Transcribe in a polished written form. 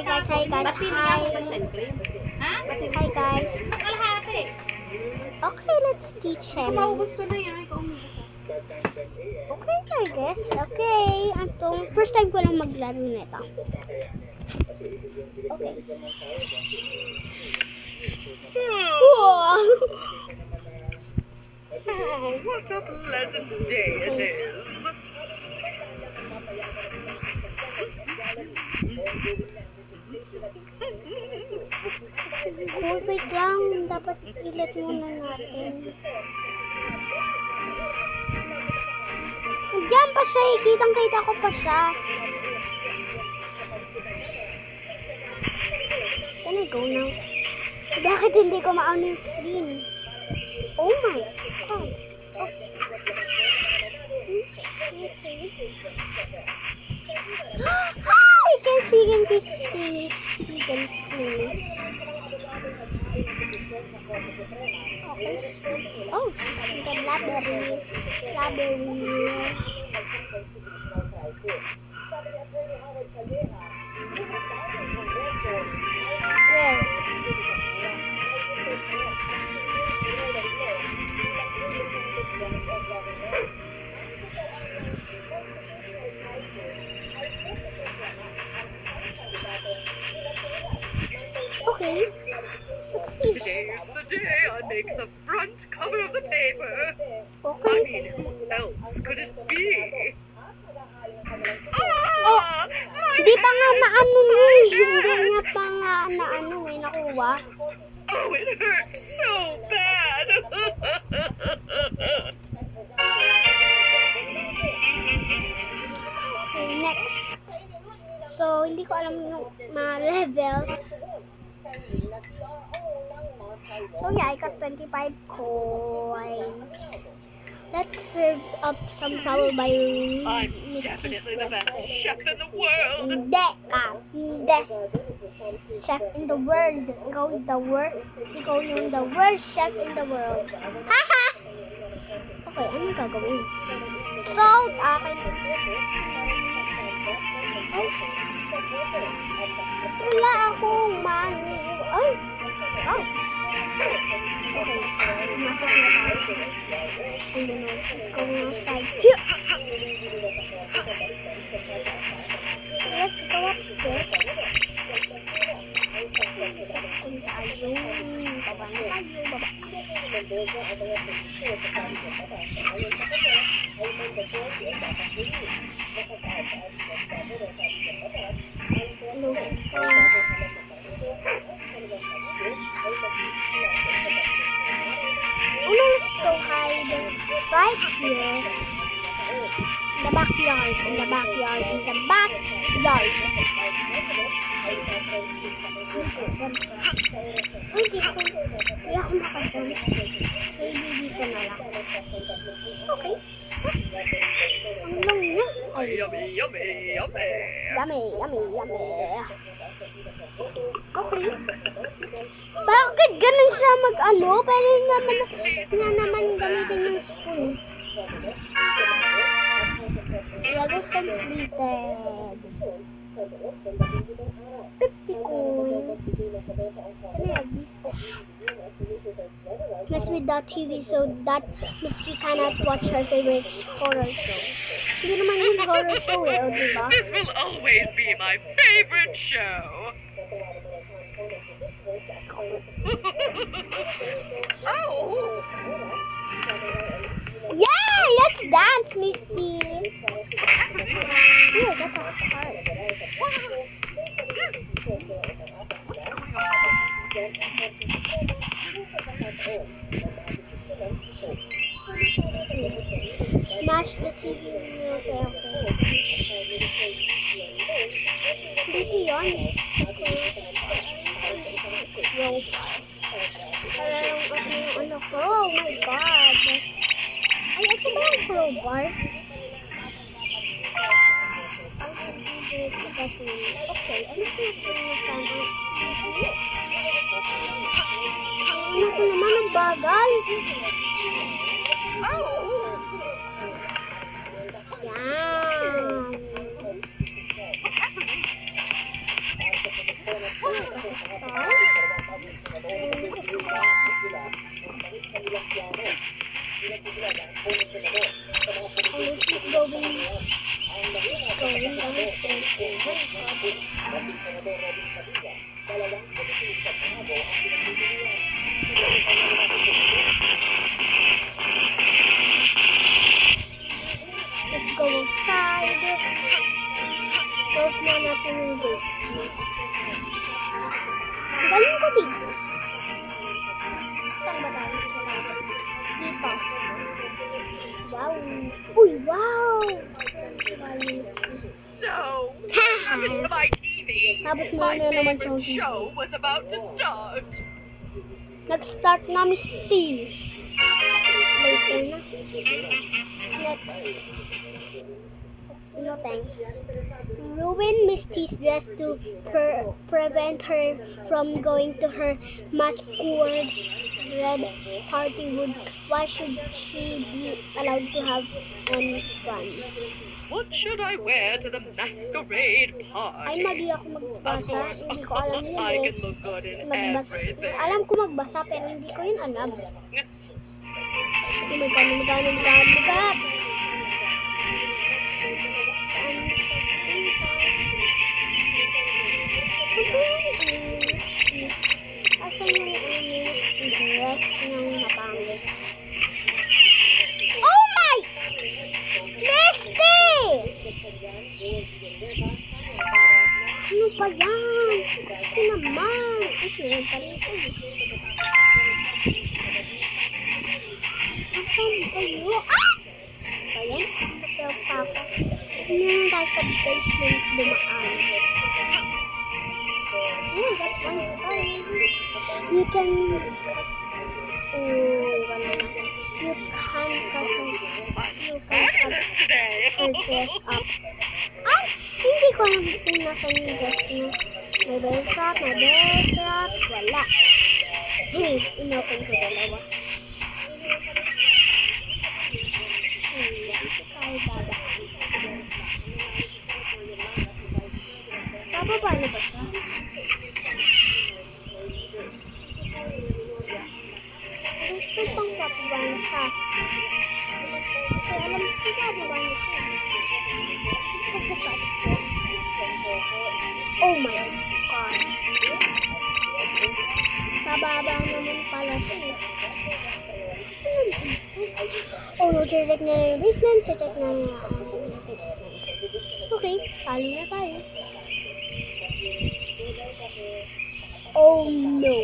guys, hi guys, Ba't hindi ako pa-send cream? Ha? Hi guys. Nakalahati. Okay, let's teach him. Maubos ko na yan. Ikaw umubos. Okay, I guess. Okay, atong first time ko lang maglaro nito. Okay. Wow. Oh, what a pleasant day it is. Oh, wait lang. Dapat ilit muna natin. Diyan pa siya. Kitang-kita ko pa siya. Can I go now? Bakit hindi ko ma-on yung screen? Oh my God. Oh. I can see. Okay. Oh, the library. Where? Okay. Today is the day I make the front cover of the paper. I Okay. mean, who else could it be? Oh, Ah! hindi pa nga na-ano niya. Hindi niya pa nga na-ano nakuha. Oh, it hurts so bad. Okay, next. So, hindi ko alam yung mga levels. So, yeah, I got 25 coins. Let's serve up some sour by I'm definitely the best chef in the world. Hindi ka. Best chef in the world. Ikaw yung the worst chef in the world. Haha! Okay, anong gagawin? Salt! Akin. Oh. Wala akong money. Ay! Oh! Okay. Masok na tayo. And then let's go outside. Here! Let's go upstairs. Let's go hide right here. In the backyard. Uy, dito. Hindi ako makadam. Maybe dito na lang. Okay. Ang lang niya. Ay, Yummy, yummy, yummy. yummy. Okay. Bakit ganun siya mag-ano? Pwede naman gamitin yung spoon. Level completed. 50 coins. Can I have this? Mess with that TV so that Misty cannot watch her favorite horror show. Hindi naman yung horror show o diba? This will always be my favorite show. Oh! Yeah! Let's dance, Misty! Ew, that's hard. Smash the TV. Okay. Dito yun. Yo. Parang ako yung ano ko. Oh my God. Ay, ito ba yung crowbar? Okay, ano po yung sana? Ano ko naman ang bagal? Yan. Let's go outside. Close na natin yung gate. Galing ko dito. Saan ba tayo? Dito. Wow. Uy, wow! No! What happened to my TV? Tapos My na naman favorite yung show was about to start. Nag-start na Miss T. Later na. Next. No thanks. Ruin Misty's dress to prevent her from going to her masquerade party. Why should she be allowed to have any fun? What should I wear to the masquerade Ay, party? mali ako Of magbasa. course, Hindi ko alam yun I eh. can look good in Magbasa. everything. Alam ko magbasa pero hindi ko yun alam. Lugat. Asan yung dress ng mapangit? Oh my! Misty! Ano pa yan? Ito naman. Ito naman pala ito. Asan kayo? Ah! Ayan. Ito pa ako. Ano tayo sa basement dumaan? Oh, that one star. You can... Oh, wala na. You can cut today. her dress up. Ay! Hindi ko alam kung nasa yung dress niya. May bear trap, wala. Hey, inopen ko dalawa. Ay, baba. Bababa na ba siya? Gusto pang bababa na siya. Kaya alam ko bababa na siya. Kasi sa upstairs. Oh my God. Bababa naman pala siya. Oh no, check na yung basement. Check na yung basement. Okay, talo na tayo. Oh no.